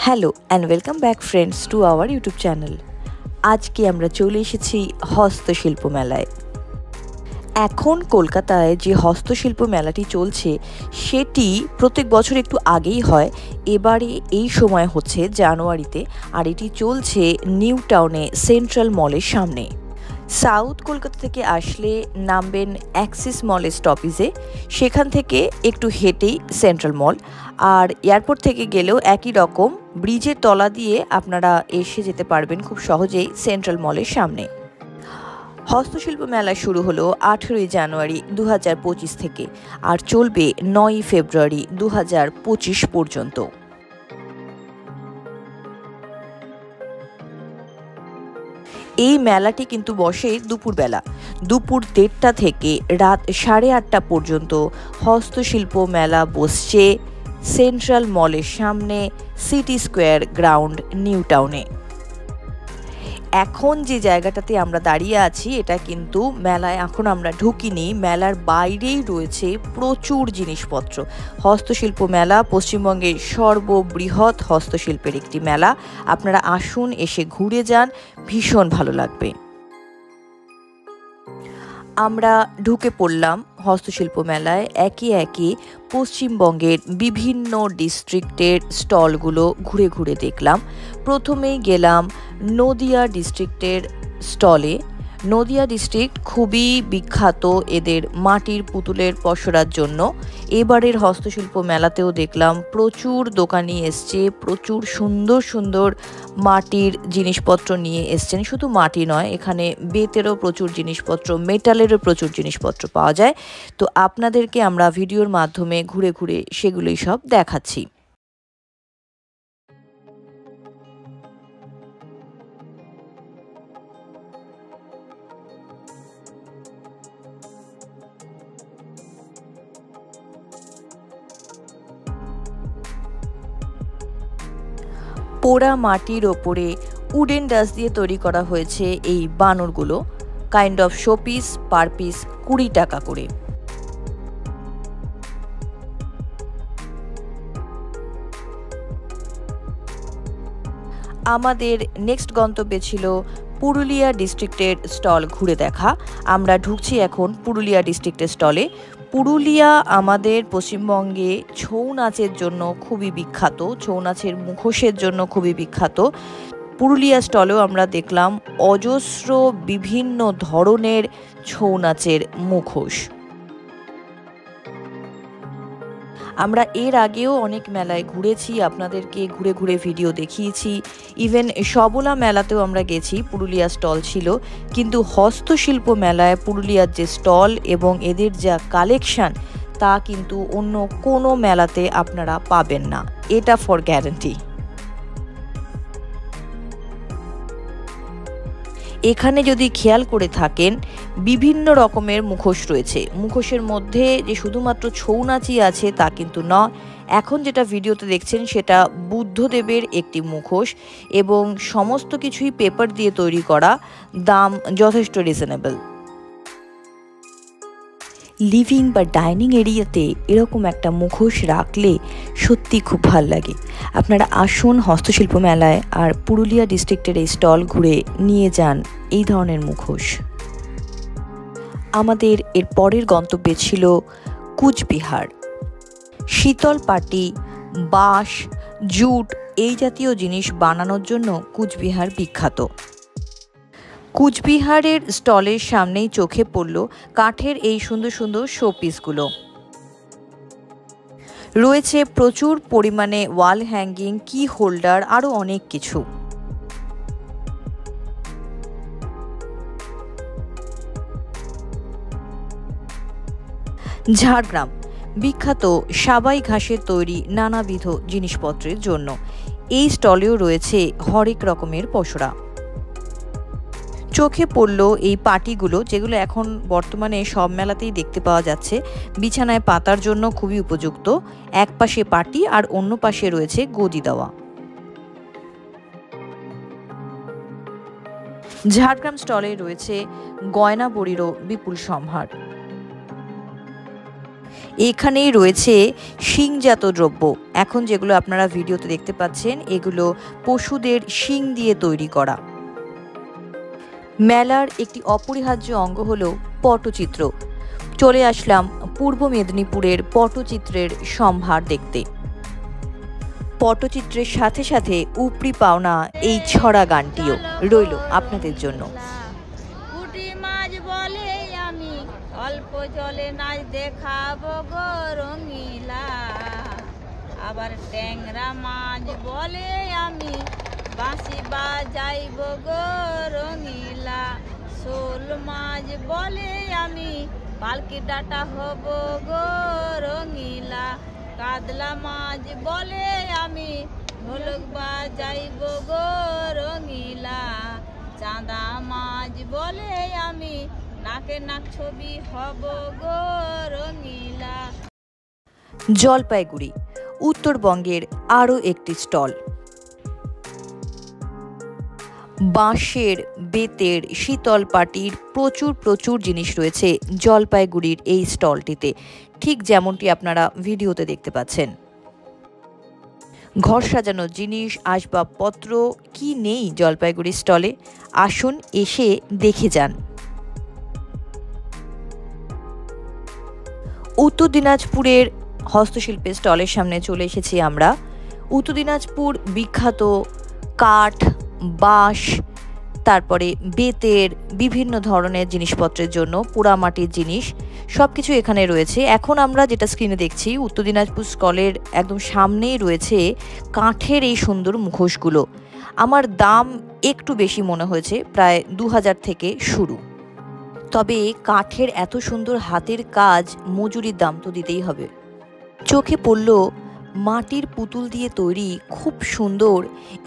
Hello and welcome back friends to our YouTube channel. আজকে আমরা চলে এসেছি হস্তশিল্প মেলায়। এখন কলকাতায় যে হস্তশিল্প মেলাটি চলছে সেটি প্রত্যেক বছর একটু আগেই হয়। এবারে এই সময় হচ্ছে জানুয়ারিতে, আর এটি চলছে নিউ টাউনে সেন্ট্রাল মলের সামনে। সাউথ কলকাতা থেকে আসলে নামবেন অ্যাক্সিস মলের স্টপেজে, সেখান থেকে একটু হেঁটেই সেন্ট্রাল মল। আর এয়ারপোর্ট থেকে গেলেও একই রকম ব্রিজের তলা দিয়ে আপনারা এসে যেতে পারবেন খুব সহজেই সেন্ট্রাল মলের সামনে। হস্তশিল্প মেলা শুরু হলো 18ই জানুয়ারি 2025 থেকে আর চলবে 9ই ফেব্রুয়ারি 2025 পর্যন্ত। এই মেলাটি কিন্তু বসে দুপুরবেলা, দুপুর 1:30টা থেকে রাত 8:30 পর্যন্ত হস্তশিল্প মেলা বসছে সেন্ট্রাল মলের সামনে সিটি স্কোয়ার গ্রাউন্ড নিউ টাউনে। এখন যে জায়গাটাতে আমরা দাঁড়িয়ে আছি এটা কিন্তু মেলায় এখন আমরা ঢুকিনি, মেলার বাইরেই রয়েছে প্রচুর জিনিসপত্র। হস্তশিল্প মেলা পশ্চিমবঙ্গের সর্ববৃহৎ হস্তশিল্পের একটি মেলা। আপনারা আসুন, এসে ঘুরে যান, ভীষণ ভালো লাগবে। আমরা ঢুকে পড়লাম হস্তশিল্প মেলায়। একে একে পশ্চিমবঙ্গের বিভিন্ন ডিস্ট্রিক্টের স্টলগুলো ঘুরে ঘুরে দেখলাম। প্রথমেই গেলাম নদিয়া ডিস্ট্রিক্টের স্টলে। নদিয়া ডিস্ট্রিক্ট খুবই বিখ্যাত এদের মাটির পুতুলের পসরার জন্য। এবারের হস্তশিল্প মেলাতেও দেখলাম প্রচুর দোকানি এসছে, প্রচুর সুন্দর সুন্দর মাটির জিনিসপত্র নিয়ে এসছেন। শুধু মাটি নয়, এখানে বেতেরও প্রচুর জিনিসপত্র, মেটালেরও প্রচুর জিনিসপত্র পাওয়া যায়। তো আপনাদেরকে আমরা ভিডিওর মাধ্যমে ঘুরে ঘুরে সেগুলোই সব দেখাচ্ছি। পোড়া মাটির ওপরে উডেন ডাস্ট দিয়ে তৈরি করা হয়েছে এই বানরগুলো। Kind of showpiece, per piece 20 টাকা করে। আমাদের নেক্সট গন্তব্যে ছিল পুরুলিয়া ডিস্ট্রিক্টের স্টল ঘুরে দেখা। আমরা ঢুকছি এখন পুরুলিয়া ডিস্ট্রিক্টের স্টলে। পুরুলিয়া আমাদের পশ্চিমবঙ্গে ছৌ নাচের জন্য খুবই বিখ্যাত, ছৌ নাচের মুখোশের জন্য খুবই বিখ্যাত। পুরুলিয়া স্টলেও আমরা দেখলাম অজস্র বিভিন্ন ধরনের ছৌ নাচের মুখোশ। আমরা এর আগেও অনেক মেলায় ঘুরেছি, আপনাদেরকে ঘুরে ঘুরে ভিডিও দেখিয়েছি। ইভেন সবলা মেলাতেও আমরা গেছি, পুরুলিয়া স্টল ছিল। কিন্তু হস্তশিল্প মেলায় পুরুলিয়ার যে স্টল এবং এদের যা কালেকশান তা কিন্তু অন্য কোনো মেলাতে আপনারা পাবেন না, এটা ফর গ্যারান্টি। এখানে যদি খেয়াল করে থাকেন বিভিন্ন রকমের মুখোশ রয়েছে। মুখোশের মধ্যে যে শুধুমাত্র ছৌ নাচই আছে তা কিন্তু নয়। এখন যেটা ভিডিওতে দেখছেন সেটা বুদ্ধদেবের একটি মুখোশ এবং সমস্ত কিছুই পেপার দিয়ে তৈরি করা, দাম যথেষ্ট রিজনেবল। লিভিং বা ডাইনিং এরিয়াতে এরকম একটা মুখোশ রাখলে সত্যি খুব ভাল লাগে। আপনারা আসুন হস্তশিল্প মেলায় আর পুরুলিয়া ডিস্ট্রিক্টের এই স্টল ঘুরে নিয়ে যান এই ধরনের মুখোশ। আমাদের এর পরের গন্তব্যে ছিল কুচবিহার। শীতল পাটি, বাঁশ, জুট এই জাতীয় জিনিস বানানোর জন্য কুচবিহার বিখ্যাত। কুচবিহারের স্টলের সামনেই চোখে পড়ল কাঠের এই সুন্দর সুন্দর শোপিসগুলো। রয়েছে প্রচুর পরিমাণে ওয়াল হ্যাঙ্গিং, কি হোল্ডার, আরও অনেক কিছু। ঝাড়গ্রাম বিখ্যাত সাবাই ঘাসের তৈরি নানাবিধ জিনিসপত্রের জন্য। এই স্টলেও রয়েছে হরেক রকমের পসরা। চোখে পড়ল এই পাটিগুলো, যেগুলো এখন বর্তমানে সব মেলাতেই দেখতে পাওয়া যাচ্ছে। বিছানায় পাতার জন্য খুবই উপযুক্ত। এক পাশে পাটি আর অন্য পাশে রয়েছে গদি দেওয়া। ঝাড়গ্রাম স্টলে রয়েছে গয়না বড়িরও বিপুল সম্ভার। এখানেই রয়েছে শিংজাত দ্রব্য। এখন যেগুলো আপনারা ভিডিওতে দেখতে পাচ্ছেন এগুলো পশুদের শিং দিয়ে তৈরি করা। মেলার একটি অপরিহার্য অঙ্গ হলো পটচিত্র। চলে আসলাম পূর্ব মেদিনীপুরের পটচিত্রের সম্ভার দেখতে। পটচিত্রের সাথে সাথে উপরি পাওনা এই ছড়া গানটিও রইল আপনাদের জন্য। পুঁটি মাছ বলে আমি অল্প জলে নাচ দেখাবো গো রঙিলা, আবার ট্যাংরা মাছ বলে আমি বাঁশি বাজাইব গো রঙিলা, শোল মাছ বলে আমি পালকি ডাটা হব গো রঙিলা, কাতলা মাছ বলে আমি ঢোলক বাজাইব গো রঙিলা, চাঁদা মাছ বলে আমি নাকে নাক ছবি হব গো রঙিলা। জলপাইগুড়ি উত্তরবঙ্গের আরও একটি স্টল। বাঁশের, বেতের, শীতল পাটির প্রচুর জিনিস রয়েছে জলপাইগুড়ির এই স্টলটিতে, ঠিক যেমনটি আপনারা ভিডিওতে দেখতে পাচ্ছেন। ঘর সাজানোর জিনিস, আসবাবপত্র কি নেই জলপাইগুড়ি স্টলে, আসুন এসে দেখে যান। উত্তর দিনাজপুরের হস্তশিল্পের স্টলের সামনে চলে এসেছি আমরা। উত্তর দিনাজপুর বিখ্যাত কাঠ, বাঁশ, তারপরে বেতের বিভিন্ন ধরনের জিনিসপত্রের জন্য পোড়ামাটির জিনিস সব কিছু এখানে রয়েছে। এখন আমরা যেটা স্ক্রিনে দেখছি উত্তর দিনাজপুর স্টলের একদম সামনেই রয়েছে কাঠের এই সুন্দর মুখোশগুলো। আমার দাম একটু বেশি মনে হয়েছে, প্রায় 2000 থেকে শুরু। তবে কাঠের এত সুন্দর হাতের কাজ, মজুরির দাম তো দিতেই হবে। চোখে পড়ল মাটির পুতুল দিয়ে তৈরি খুব সুন্দর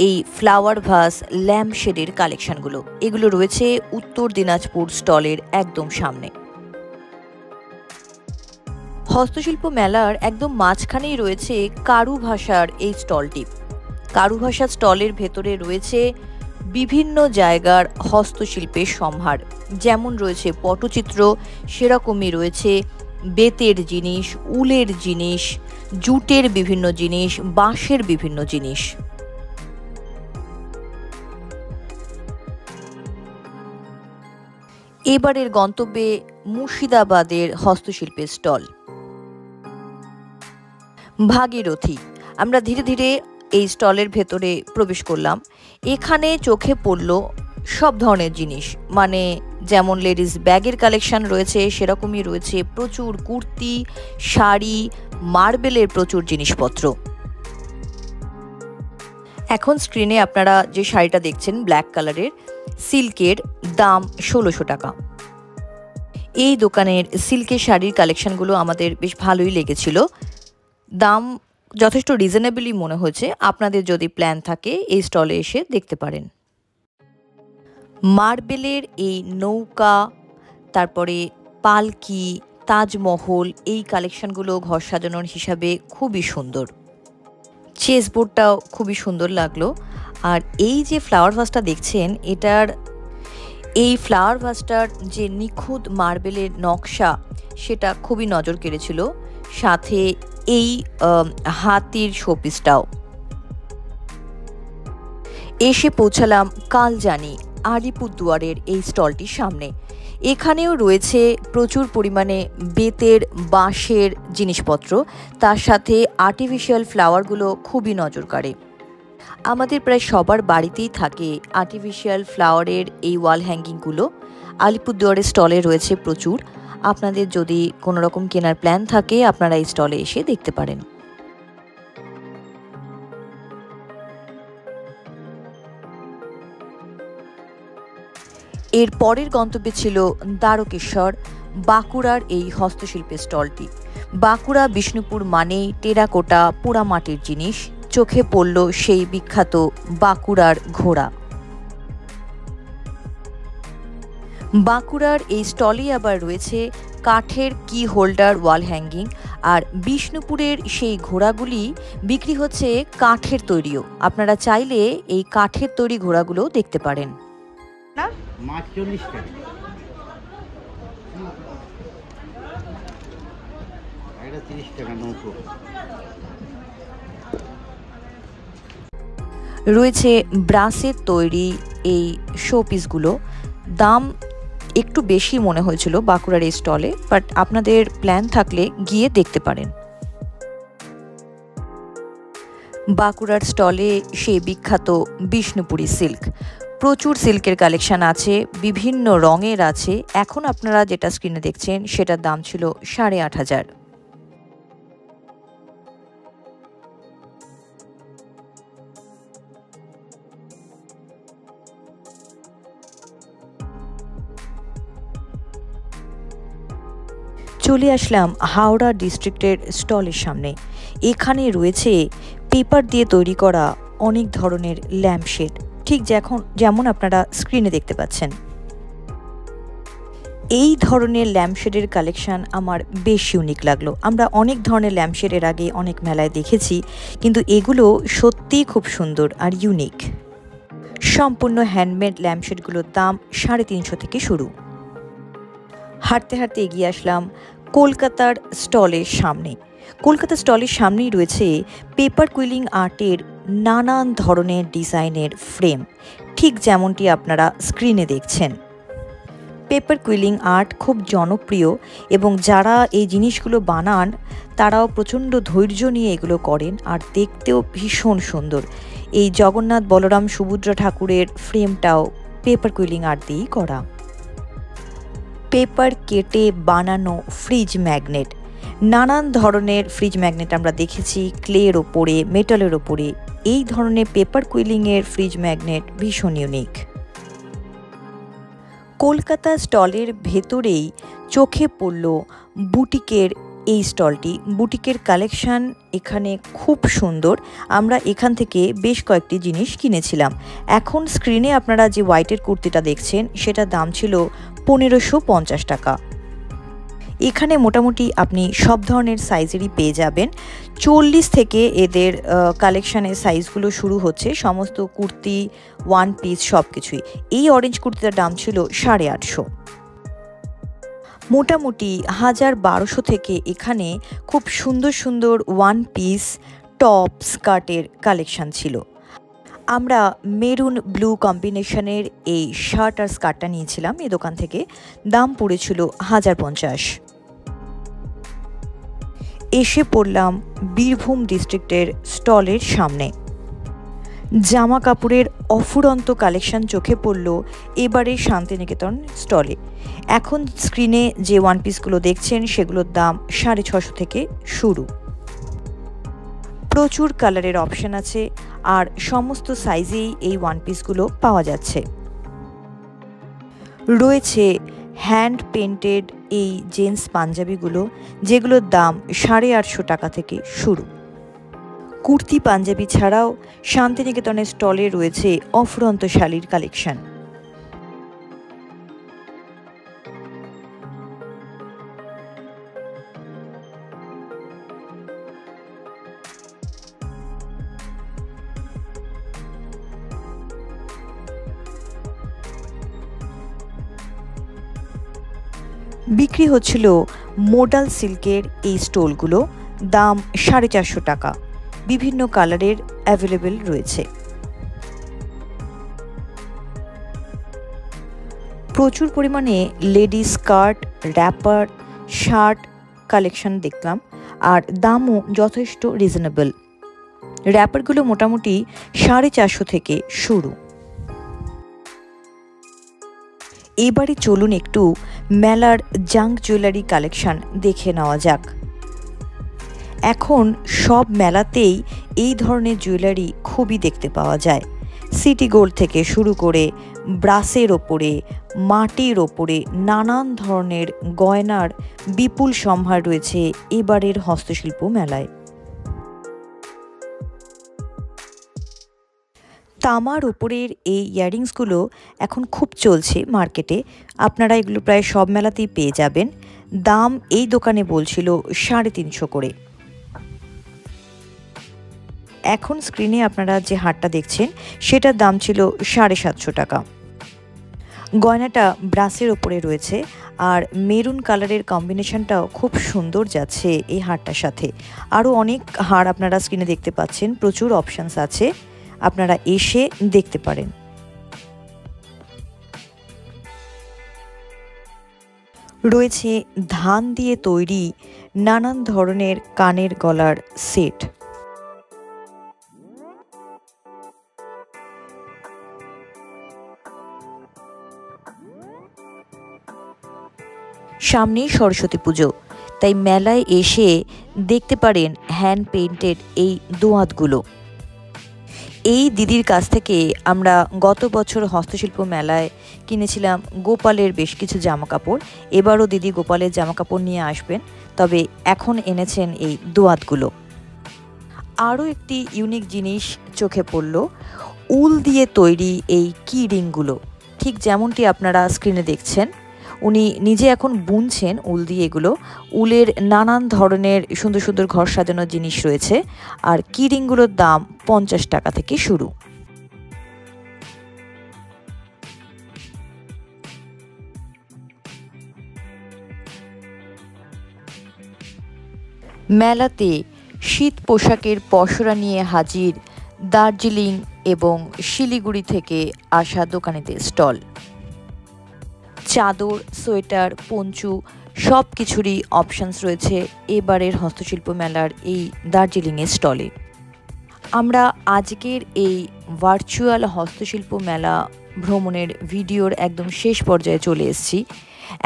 এই ফ্লাওয়ার ভাস, ল্যাম্পশেডের কালেকশনগুলো। এগুলো রয়েছে উত্তর দিনাজপুর স্টলের একদম সামনে। হস্তশিল্প মেলার একদম মাঝখানেই রয়েছে কারু ভাষার এই স্টলটি। কারু ভাষা স্টলের ভেতরে রয়েছে বিভিন্ন জায়গার হস্তশিল্পের সম্ভার, যেমন রয়েছে পটচিত্র, সেরকমই রয়েছে বেতের জিনিস, উলের জিনিস, জুটের বিভিন্ন জিনিস, বাঁশের বিভিন্ন জিনিস। এবারের গন্তব্যে মুর্শিদাবাদের হস্তশিল্পের স্টল ভাগীরথী। আমরা ধীরে ধীরে এই স্টলের ভেতরে প্রবেশ করলাম। এখানে চোখে পড়ল সব ধরনের জিনিস, মানে যেমন লেডিস ব্যাগের কালেকশন রয়েছে, সেরকমই রয়েছে প্রচুর কুর্তি, শাড়ি, মার্বেলের প্রচুর জিনিসপত্র। এখন স্ক্রিনে আপনারা যে শাড়িটা দেখছেন ব্ল্যাক কালারের, সিল্কের, দাম 1600 টাকা। এই দোকানের সিল্কের শাড়ির কালেকশনগুলো আমাদের বেশ ভালোই লেগেছিল, দাম যথেষ্ট রিজনেবলই মনে হয়েছে। আপনাদের যদি প্ল্যান থাকে এই স্টলে এসে দেখতে পারেন। মার্বেলের এই নৌকা, তারপরে পালকি, তাজমহল, এই কালেকশনগুলো ঘর সাজানোর হিসাবে খুবই সুন্দর। চেসবোর্ডটাও খুবই সুন্দর লাগলো। আর এই যে ফ্লাওয়ার ভাসটা দেখছেন, এই ফ্লাওয়ার ভাসটার যে নিখুঁত মার্বেলের নকশা, সেটা খুবই নজর কেড়েছিল। সাথে এই হাতির শোপিসটাও। এসে পৌঁছালাম কালজানি আলিপুরদুয়ারের এই স্টলটির সামনে। এখানেও রয়েছে প্রচুর পরিমাণে বেতের, বাঁশের জিনিসপত্র, তার সাথে আর্টিফিশিয়াল ফ্লাওয়ারগুলো খুবই নজর কাড়ে। আমাদের প্রায় সবার বাড়িতেই থাকে আর্টিফিশিয়াল ফ্লাওয়ারের এই ওয়াল হ্যাঙ্গিংগুলো। আলিপুরদুয়ারের স্টলে রয়েছে প্রচুর। আপনাদের যদি কোনো রকম কেনার প্ল্যান থাকে আপনারা এই স্টলে এসে দেখতে পারেন। এর পরের গন্তব্যে ছিল দ্বারকেশ্বর, বাঁকুড়ার এই হস্তশিল্পের স্টলটি। বাঁকুড়া বিষ্ণুপুর মানেই টেরাকোটা, পোড়ামাটির জিনিস। চোখে পড়ল সেই বিখ্যাত বাঁকুড়ার ঘোড়া। বাঁকুড়ার এই স্টলেই আবার রয়েছে কাঠের কি হোল্ডার, ওয়াল হ্যাঙ্গিং। আর বিষ্ণুপুরের সেই ঘোড়াগুলি বিক্রি হচ্ছে কাঠের তৈরিও। আপনারা চাইলে এই কাঠের তৈরি ঘোড়াগুলো দেখতে পারেন। না মাছ 40 টাকা, এটা 30 টাকা নৌকো। রয়েছে ব্রাসের তৈরি এই শো পিসগুলো, দাম একটু বেশি মনে হয়েছিল বাঁকুড়ার এই স্টলে, বাট আপনাদের প্ল্যান থাকলে গিয়ে দেখতে পারেন। বাঁকুড়ার স্টলে সেই বিখ্যাত বিষ্ণুপুরী সিল্ক, প্রচুর সিল্কের কালেকশন আছে, বিভিন্ন রঙের আছে। এখন আপনারা যেটা স্ক্রিনে দেখছেন সেটার দাম ছিল 8,500। চলে আসলাম হাওড়া ডিস্ট্রিক্টের স্টলের সামনে। এখানে রয়েছে পেপার দিয়ে তৈরি করা অনেক ধরনের ল্যাম্পশেড, ঠিক যেমন আপনারা স্ক্রিনে দেখতে পাচ্ছেন। এই ধরনের ল্যাম্পশেডের কালেকশন আমার বেশ ইউনিক লাগলো। আমরা অনেক ধরনের ল্যাম্পশেড এর আগে অনেক মেলায় দেখেছি, কিন্তু এগুলো সত্যিই খুব সুন্দর আর ইউনিক। সম্পূর্ণ হ্যান্ডমেড ল্যাম্পশেডগুলোর দাম 350 থেকে শুরু। হাঁটতে হাঁটতে এগিয়ে আসলাম কলকাতার স্টলের সামনে। কলকাতার স্টলের সামনেই রয়েছে পেপার কুইলিং আর্টের নানান ধরনের ডিজাইনের ফ্রেম, ঠিক যেমনটি আপনারা স্ক্রিনে দেখছেন। পেপার কুইলিং আর্ট খুব জনপ্রিয় এবং যারা এই জিনিসগুলো বানান তারাও প্রচণ্ড ধৈর্য নিয়ে এগুলো করেন, আর দেখতেও ভীষণ সুন্দর। এই জগন্নাথ বলরাম সুভদ্রা ঠাকুরের ফ্রেমটাও পেপার কুইলিং আর্ট দিয়েই করা। পেপার কেটে বানানো ফ্রিজ ম্যাগনেট, নানান ধরনের ফ্রিজ ম্যাগনেট আমরা দেখেছি ক্লের ওপরে, মেটালের ওপরে। এই ধরনের পেপার কুইলিংয়ের ফ্রিজ ম্যাগনেট ভীষণ ইউনিক। কলকাতা স্টলের ভেতরেই চোখে পড়ল বুটিকের এই স্টলটি। বুটিকের কালেকশান এখানে খুব সুন্দর। আমরা এখান থেকে বেশ কয়েকটি জিনিস কিনেছিলাম। এখন স্ক্রিনে আপনারা যে হোয়াইটের কুর্তিটা দেখছেন সেটার দাম ছিল 1550 টাকা। এখানে মোটামুটি আপনি সব ধরনের সাইজেরই পেয়ে যাবেন। 40 থেকে এদের কালেকশানের সাইজগুলো শুরু হচ্ছে, সমস্ত কুর্তি, ওয়ান পিস সব কিছুই। এই অরেঞ্জ কুর্তিটার দাম ছিল 850। মোটামুটি 1000-1200 থেকে এখানে খুব সুন্দর সুন্দর ওয়ান পিস, টপ, স্কার্টের কালেকশান ছিল। আমরা মেরুন ব্লু কম্বিনেশনের এই শার্ট আর স্কার্টটা নিয়েছিলাম এই দোকান থেকে, দাম পড়েছিল 1050। এসে পড়লাম বীরভূম ডিস্ট্রিক্টের স্টলের সামনে। জামা কাপড়ের অফুরন্ত কালেকশন চোখে পড়ল এবারে শান্তিনিকেতন স্টলে। এখন স্ক্রিনে যে ওয়ান পিসগুলো দেখছেন সেগুলোর দাম 650 থেকে শুরু। প্রচুর কালারের অপশন আছে আর সমস্ত সাইজেই এই ওয়ান পিসগুলো পাওয়া যাচ্ছে। রয়েছে হ্যান্ড পেন্টেড এই জেন্টস পাঞ্জাবিগুলো, যেগুলোর দাম 850 টাকা থেকে শুরু। কুর্তি পাঞ্জাবি ছাড়াও শান্তিনিকেতনের স্টলে রয়েছে অফুরন্ত শাড়ির কালেকশন। বিক্রি হচ্ছিল মোডাল সিল্কের এই স্টোলগুলো, দাম 450 টাকা। বিভিন্ন কালারের অ্যাভেলেবেল রয়েছে। প্রচুর পরিমাণে ladies skirt, wrapper, shirt collection দেখলাম, আর দামও যথেষ্ট রিজনেবল। র্যাপারগুলো মোটামুটি 450 থেকে শুরু। এবারে চলুন একটু মেলার জাঙ্ক জুয়েলারি কালেকশন দেখে নেওয়া যাক। এখন সব মেলাতেই এই ধরনের জুয়েলারি খুবই দেখতে পাওয়া যায়। সিটি গোল্ড থেকে শুরু করে ব্রাসের ওপরে, মাটির ওপরে নানান ধরনের গয়নার বিপুল সম্ভার রয়েছে এবারের হস্তশিল্প মেলায়। তামার উপরের এই ইয়াররিংসগুলো এখন খুব চলছে মার্কেটে। আপনারা এগুলো প্রায় সব মেলাতেই পেয়ে যাবেন। দাম এই দোকানে বলছিল 350 করে। এখন স্ক্রিনে আপনারা যে হারটা দেখছেন সেটার দাম ছিল 750 টাকা। গয়নাটা ব্রাসের ওপরে রয়েছে আর মেরুন কালারের কম্বিনেশনটাও খুব সুন্দর যাচ্ছে এই হারটার সাথে। আরও অনেক হার আপনারা স্ক্রিনে দেখতে পাচ্ছেন, প্রচুর অপশানস আছে, আপনারা এসে দেখতে পারেন। রয়েছে ধান দিয়ে তৈরি নানান ধরনের কানের গলার সেট। সামনেই সরস্বতী পুজো, তাই মেলায় এসে দেখতে পারেন হ্যান্ড পেইন্টেড এই দোয়াতগুলো। এই দিদির কাছ থেকে আমরা গত বছর হস্তশিল্প মেলায় কিনেছিলাম গোপালের বেশ কিছু জামাকাপড়। এবারও দিদি গোপালের জামাকাপড় নিয়ে আসবেন, তবে এখন এনেছেন এই দোয়াতগুলো। আরও একটি ইউনিক জিনিস চোখে পড়ল, উল দিয়ে তৈরি এই কি রিংগুলো। ঠিক যেমনটি আপনারা স্ক্রিনে দেখছেন, উনি নিজে এখন বুনছেন উল দিয়ে এগুলো। উলের নানান ধরনের সুন্দর সুন্দর ঘর সাজানোর জিনিস রয়েছে, আর কি রিংগুলোর দাম 50 টাকা থেকে শুরু। মেলাতে শীত পোশাকের পসরা নিয়ে হাজির দার্জিলিং এবং শিলিগুড়ি থেকে আসা দোকানিদের স্টল। চাদর, সোয়েটার, পঞ্চু সব কিছুরই অপশানস রয়েছে এবারের হস্তশিল্প মেলার এই দার্জিলিংয়ের স্টলে। আমরা আজকের এই ভার্চুয়াল হস্তশিল্প মেলা ভ্রমণের ভিডিওর একদম শেষ পর্যায়ে চলে এসেছি।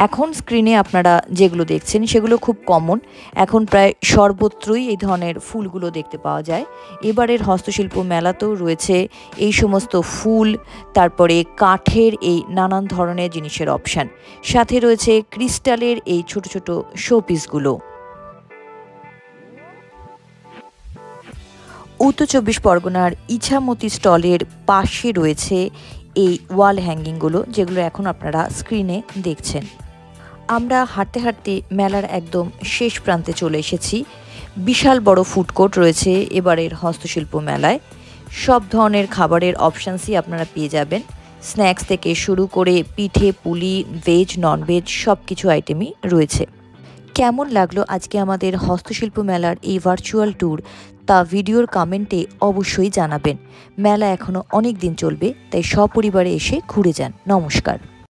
এখন স্ক্রিনে আপনারা যেগুলো দেখছেন সেগুলো খুব কমন, এখন প্রায় সর্বত্রই এই ধরনের ফুলগুলো দেখতে পাওয়া যায়। এবারের হস্তশিল্প মেলাতেও রয়েছে এই সমস্ত ফুল, তারপরে কাঠের এই নানান ধরনের জিনিসের অপশান, সাথে রয়েছে ক্রিস্টালের এই ছোট ছোট শোপিসগুলো। উত্তর 24 পরগনার ইছামতি স্টলের পাশে রয়েছে এই ওয়াল হ্যাঙ্গিংগুলো, যেগুলো এখন আপনারা স্ক্রিনে দেখছেন। আমরা হাঁটতে হাঁটতে মেলার একদম শেষ প্রান্তে চলে এসেছি। বিশাল বড় ফুড কোর্ট রয়েছে এবারের হস্তশিল্প মেলায়। সব ধরনের খাবারের অপশানসই আপনারা পেয়ে যাবেন, স্ন্যাক্স থেকে শুরু করে পিঠে পুলি, ভেজ ননভেজ সব কিছু আইটেমই রয়েছে। কেমন লাগলো আজকে আমাদের হস্তশিল্প মেলার এই ভার্চুয়াল ট্যুর, তা ভিডিওর কমেন্টে অবশ্যই জানাবেন। মেলা এখনও অনেক দিন চলবে, তাই সপরিবারে এসে ঘুরে যান। নমস্কার।